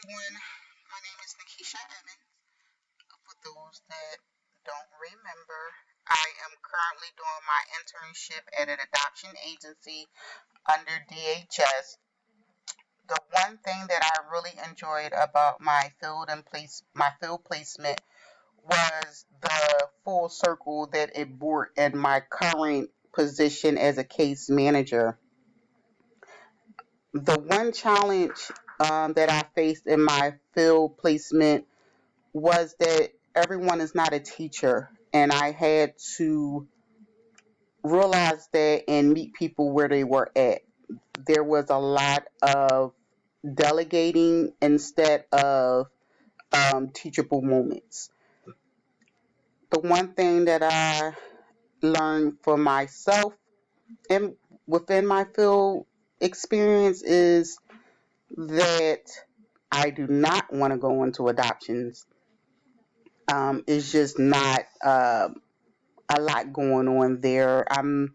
Everyone, my name is Nikisha Evans. For those that don't remember, I am currently doing my internship at an adoption agency under DHS. The one thing that I really enjoyed about my field placement was the full circle that it brought in my current position as a case manager. The one challenge that I faced in my field placement was that everyone is not a teacher, and I had to realize that and meet people where they were at. There was a lot of delegating instead of teachable moments. The one thing that I learned for myself and within my field experience is that I do not want to go into adoptions. It's just not a lot going on there. I'm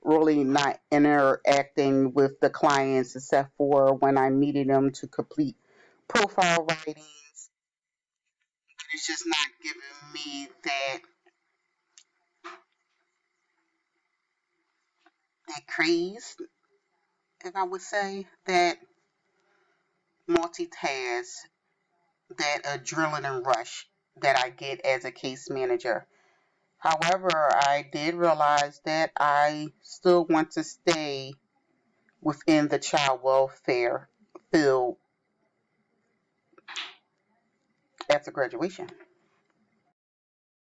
really not interacting with the clients except for when I'm meeting them to complete profile writings. It's just not giving me that craze, if I would say, that multitask, that adrenaline rush that I get as a case manager. However, I did realize that I still want to stay within the child welfare field after graduation.